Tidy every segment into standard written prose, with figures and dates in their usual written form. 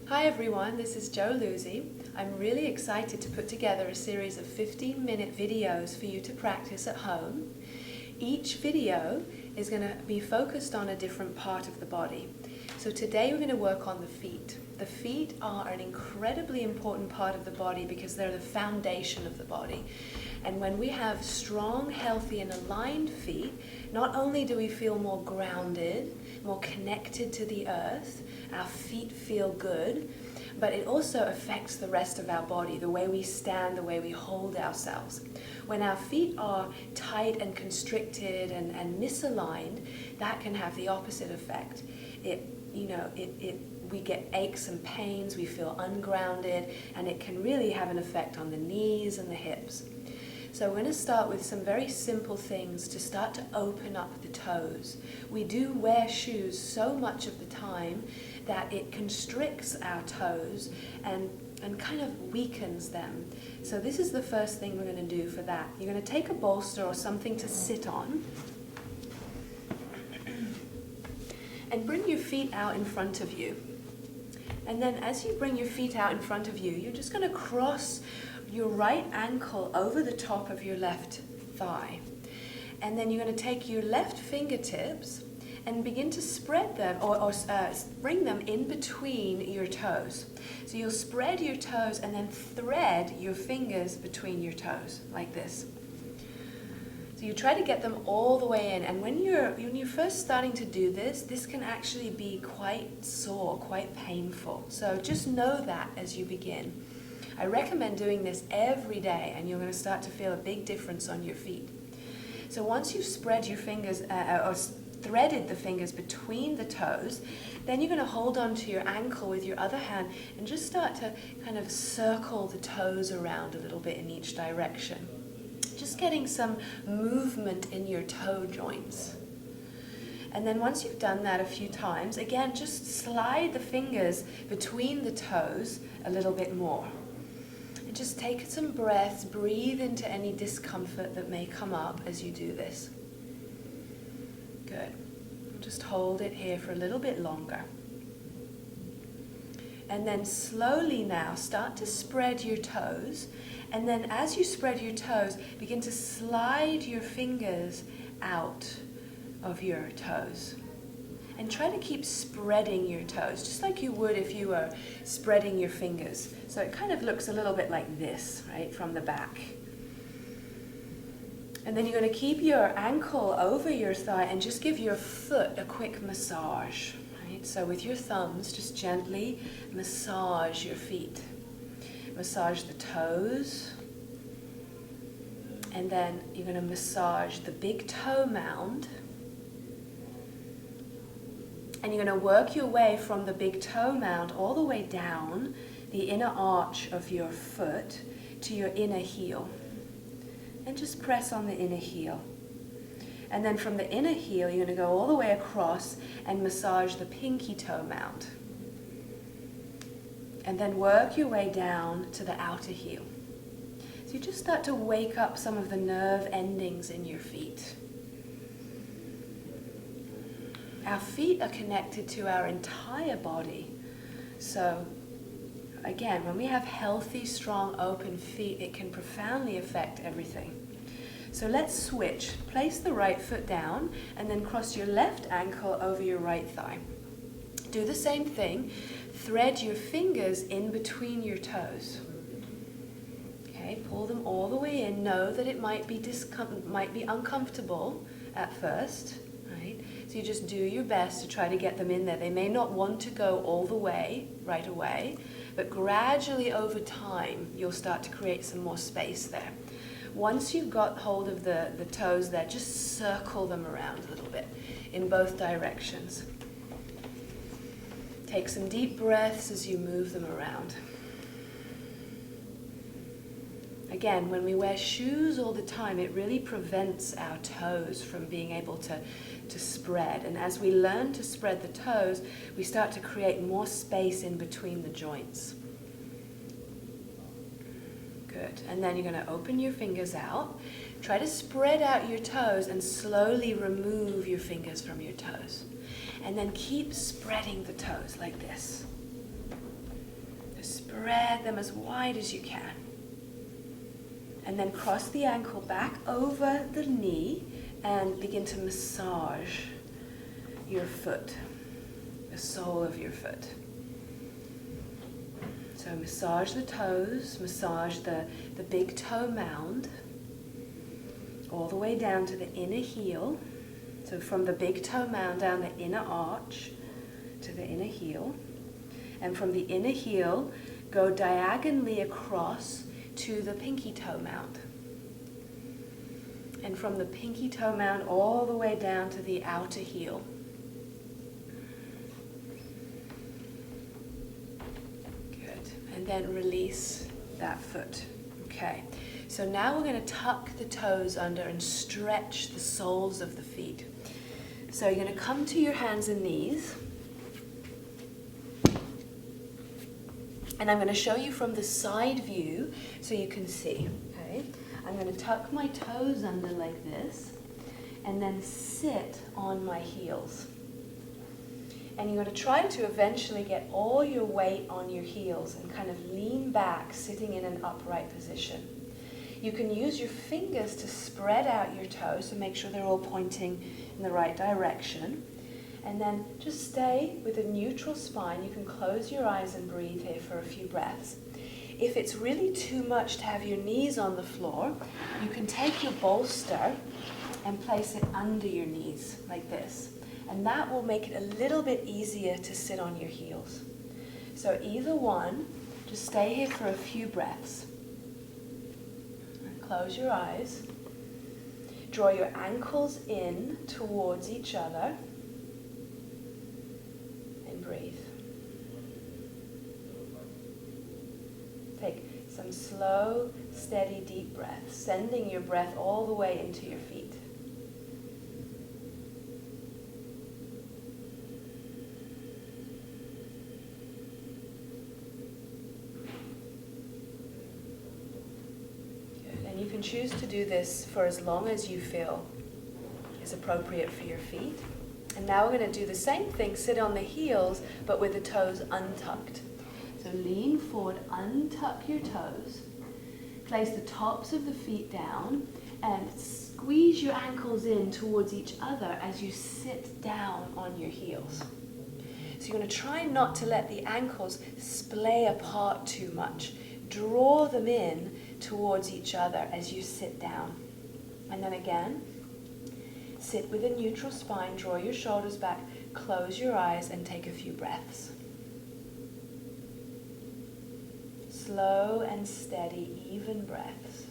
Hi everyone, this is Jo Lewzey. I'm really excited to put together a series of 15-minute videos for you to practice at home. Each video is going to be focused on a different part of the body. So today we're going to work on the feet. The feet are an incredibly important part of the body because they're the foundation of the body. And when we have strong, healthy, and aligned feet, not only do we feel more grounded, more connected to the earth, our feet feel good, but it also affects the rest of our body, the way we stand, the way we hold ourselves. When our feet are tight and constricted and misaligned, that can have the opposite effect. We get aches and pains, we feel ungrounded, and it can really have an effect on the knees and the hips. So we're going to start with some very simple things to start to open up the toes. We do wear shoes so much of the time that it constricts our toes and kind of weakens them. So this is the first thing we're going to do for that. You're going to take a bolster or something to sit on and bring your feet out in front of you. And then as you bring your feet out in front of you, you're just going to cross your right ankle over the top of your left thigh. And then you're going to take your left fingertips and begin to spread them or bring them in between your toes. So you'll spread your toes and then thread your fingers between your toes like this. So you try to get them all the way in, and when you're first starting to do this, this can actually be quite sore, quite painful. So just know that as you begin. I recommend doing this every day, and you're going to start to feel a big difference on your feet. So once you've spread your fingers or threaded the fingers between the toes, then you're going to hold on to your ankle with your other hand and just start to kind of circle the toes around a little bit in each direction. Just getting some movement in your toe joints. And then once you've done that a few times, again, just slide the fingers between the toes a little bit more. And just take some breaths, breathe into any discomfort that may come up as you do this. Good. Just hold it here for a little bit longer. And then slowly now start to spread your toes. And then as you spread your toes, begin to slide your fingers out of your toes. And try to keep spreading your toes, just like you would if you were spreading your fingers. So it kind of looks a little bit like this, right, from the back. And then you're going to keep your ankle over your thigh and just give your foot a quick massage. Right? So with your thumbs, just gently massage your feet. Massage the toes. And then you're going to massage the big toe mound. And you're going to work your way from the big toe mound all the way down the inner arch of your foot to your inner heel. And just press on the inner heel. And then from the inner heel, you're going to go all the way across and massage the pinky toe mound. And then work your way down to the outer heel. So you just start to wake up some of the nerve endings in your feet. Our feet are connected to our entire body. So again, when we have healthy, strong, open feet, it can profoundly affect everything. So let's switch. Place the right foot down and then cross your left ankle over your right thigh. Do the same thing. Thread your fingers in between your toes. Okay, pull them all the way in. Know that it might be uncomfortable at first. So you just do your best to try to get them in there. They may not want to go all the way right away, but gradually over time, you'll start to create some more space there. Once you've got hold of the toes there, just circle them around a little bit in both directions. Take some deep breaths as you move them around. Again, when we wear shoes all the time, it really prevents our toes from being able to spread. And as we learn to spread the toes, we start to create more space in between the joints. Good. And then you're going to open your fingers out. Try to spread out your toes and slowly remove your fingers from your toes. And then keep spreading the toes like this. them as wide as you can. And then cross the ankle back over the knee and begin to massage your foot, the sole of your foot. So massage the toes, massage the big toe mound, all the way down to the inner heel. So from the big toe mound down the inner arch to the inner heel. And from the inner heel, go diagonally across to the pinky toe mound. And from the pinky toe mound all the way down to the outer heel. Good. And then release that foot. Okay. So now we're going to tuck the toes under and stretch the soles of the feet. So you're going to come to your hands and knees. And I'm going to show you from the side view so you can see. Okay? I'm going to tuck my toes under like this and then sit on my heels. And you're going to try to eventually get all your weight on your heels and kind of lean back, sitting in an upright position. You can use your fingers to spread out your toes, so make sure they're all pointing in the right direction. And then just stay with a neutral spine. You can close your eyes and breathe here for a few breaths. If it's really too much to have your knees on the floor, you can take your bolster and place it under your knees like this. And that will make it a little bit easier to sit on your heels. So either one, just stay here for a few breaths. And close your eyes. Draw your ankles in towards each other. And breathe. Take some slow, steady, deep breaths, sending your breath all the way into your feet. You can choose to do this for as long as you feel is appropriate for your feet. And now we're going to do the same thing, sit on the heels, but with the toes untucked. So lean forward, untuck your toes, place the tops of the feet down, and squeeze your ankles in towards each other as you sit down on your heels. So you're going to try not to let the ankles splay apart too much. Draw them in towards each other as you sit down. And then again, sit with a neutral spine, draw your shoulders back, close your eyes, and take a few breaths. Slow and steady, even breaths.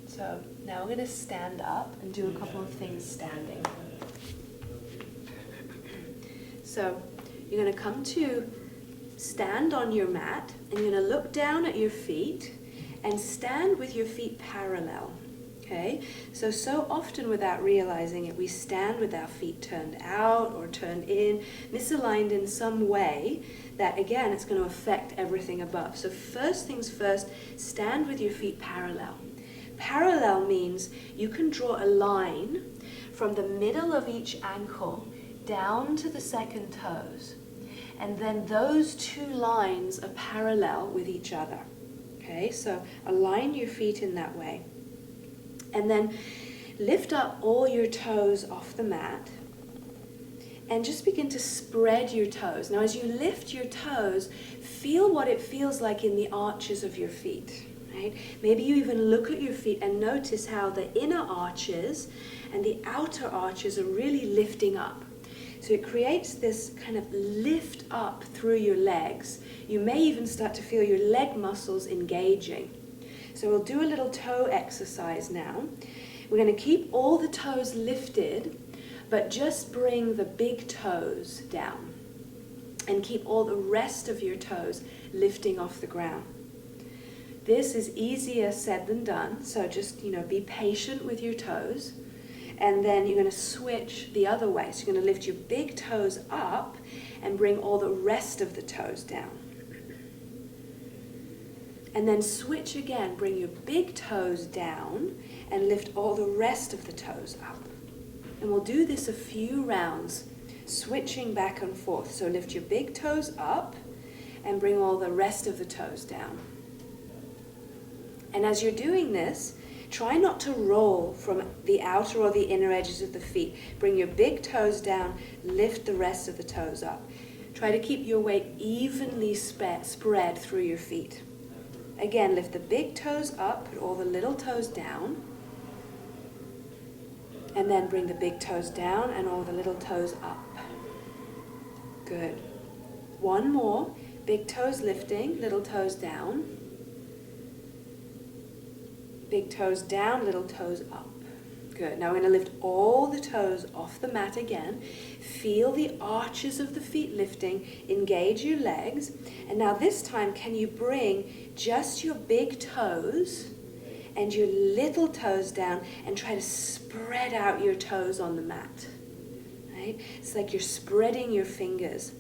So now we're going to stand up and do a couple of things standing. So you're going to come to stand on your mat, and you're going to look down at your feet and stand with your feet parallel. Okay? So often without realizing it, we stand with our feet turned out or turned in, misaligned in some way that, again, it's going to affect everything above. So first things first, stand with your feet parallel. Parallel means you can draw a line from the middle of each ankle down to the second toes. And then those two lines are parallel with each other. Okay, so align your feet in that way. And then lift up all your toes off the mat and just begin to spread your toes. Now as you lift your toes, feel what it feels like in the arches of your feet. Right? Maybe you even look at your feet and notice how the inner arches and the outer arches are really lifting up. So it creates this kind of lift up through your legs. You may even start to feel your leg muscles engaging. So we'll do a little toe exercise now. We're going to keep all the toes lifted, but just bring the big toes down. And keep all the rest of your toes lifting off the ground. This is easier said than done, so just, be patient with your toes. And then you're going to switch the other way. So you're going to lift your big toes up and bring all the rest of the toes down. And then switch again. Bring your big toes down and lift all the rest of the toes up. And we'll do this a few rounds, switching back and forth. So lift your big toes up and bring all the rest of the toes down. And as you're doing this, try not to roll from the outer or the inner edges of the feet. Bring your big toes down, lift the rest of the toes up. Try to keep your weight evenly spread through your feet. Again, lift the big toes up, put all the little toes down. And then bring the big toes down and all the little toes up. Good. One more. Big toes lifting, little toes down. Big toes down, little toes up. Good. Now we're going to lift all the toes off the mat again. Feel the arches of the feet lifting. Engage your legs. And now this time, can you bring just your big toes and your little toes down and try to spread out your toes on the mat? Right? It's like you're spreading your fingers.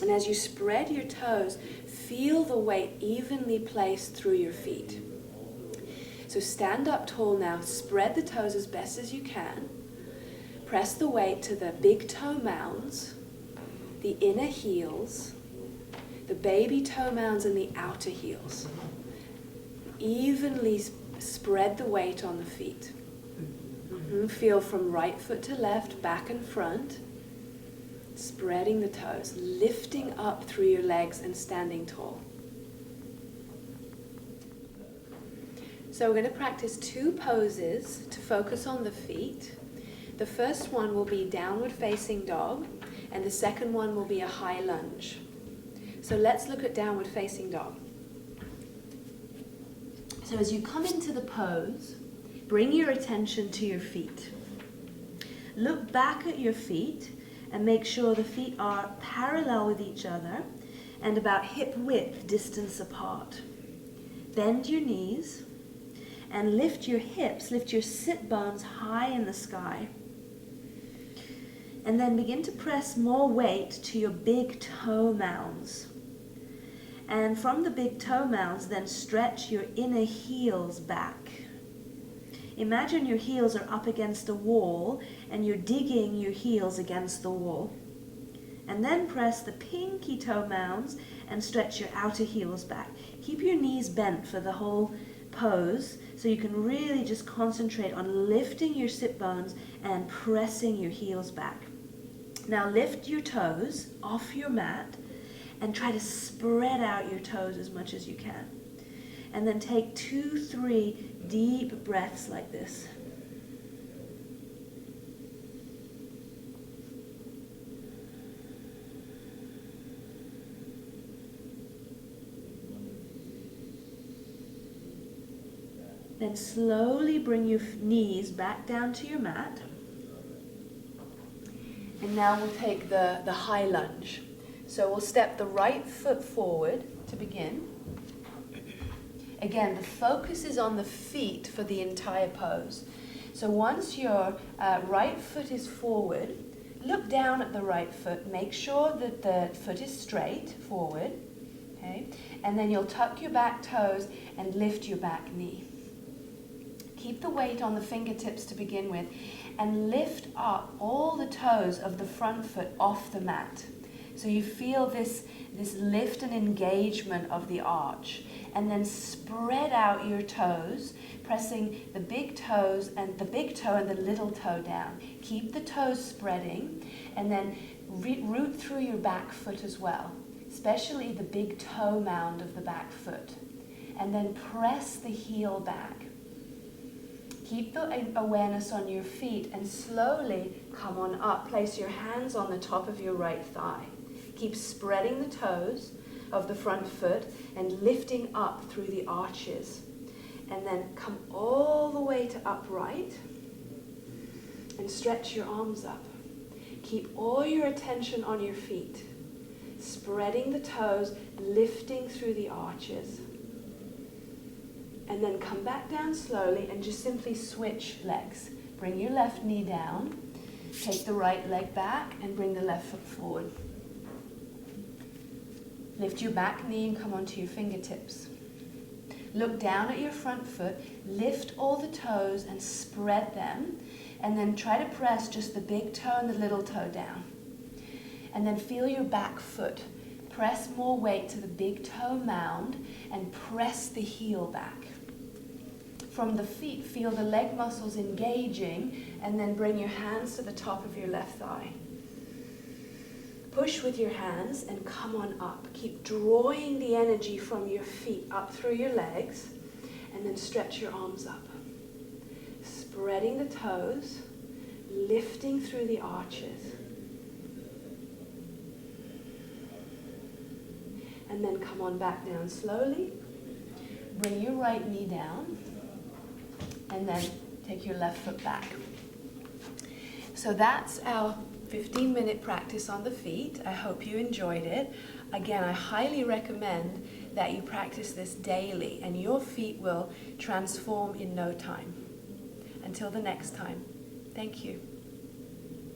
And as you spread your toes, feel the weight evenly placed through your feet. So stand up tall now, spread the toes as best as you can. Press the weight to the big toe mounds, the inner heels, the baby toe mounds and the outer heels. Evenly spread the weight on the feet. Feel from right foot to left, back and front. Spreading the toes, lifting up through your legs and standing tall. So we're going to practice two poses to focus on the feet. The first one will be downward facing dog, and the second one will be a high lunge. So let's look at downward facing dog. So as you come into the pose, bring your attention to your feet. Look back at your feet and make sure the feet are parallel with each other and about hip width distance apart. Bend your knees and lift your hips, lift your sit bones high in the sky. And then begin to press more weight to your big toe mounds. And from the big toe mounds, then stretch your inner heels back. Imagine your heels are up against a wall and you're digging your heels against the wall. And then press the pinky toe mounds and stretch your outer heels back. Keep your knees bent for the whole pose so you can really just concentrate on lifting your sit bones and pressing your heels back. Now lift your toes off your mat and try to spread out your toes as much as you can. And then take 2-3 deep breaths like this. Then slowly bring your knees back down to your mat. And now we'll take the high lunge. So we'll step the right foot forward to begin. Again, the focus is on the feet for the entire pose. So once your right foot is forward, look down at the right foot. Make sure that the foot is straight forward. Okay? And then you'll tuck your back toes and lift your back knee. Keep the weight on the fingertips to begin with and lift up all the toes of the front foot off the mat. So you feel this lift and engagement of the arch. And then spread out your toes, pressing the big toes and the big toe and the little toe down. Keep the toes spreading and then root through your back foot as well, especially the big toe mound of the back foot. And then press the heel back. Keep the awareness on your feet and slowly come on up. Place your hands on the top of your right thigh. Keep spreading the toes of the front foot and lifting up through the arches. And then come all the way to upright and stretch your arms up. Keep all your attention on your feet, spreading the toes, lifting through the arches. And then come back down slowly and just simply switch legs. Bring your left knee down. Take the right leg back and bring the left foot forward. Lift your back knee and come onto your fingertips. Look down at your front foot, lift all the toes and spread them, and then try to press just the big toe and the little toe down. And then feel your back foot. Press more weight to the big toe mound and press the heel back. From the feet, feel the leg muscles engaging, and then bring your hands to the top of your left thigh. Push with your hands and come on up. Keep drawing the energy from your feet up through your legs, and then stretch your arms up. Spreading the toes, lifting through the arches. And then come on back down slowly. Bring your right knee down. And then take your left foot back. So that's our 15-minute practice on the feet. I hope you enjoyed it. Again, I highly recommend that you practice this daily, and your feet will transform in no time. Until the next time, thank you.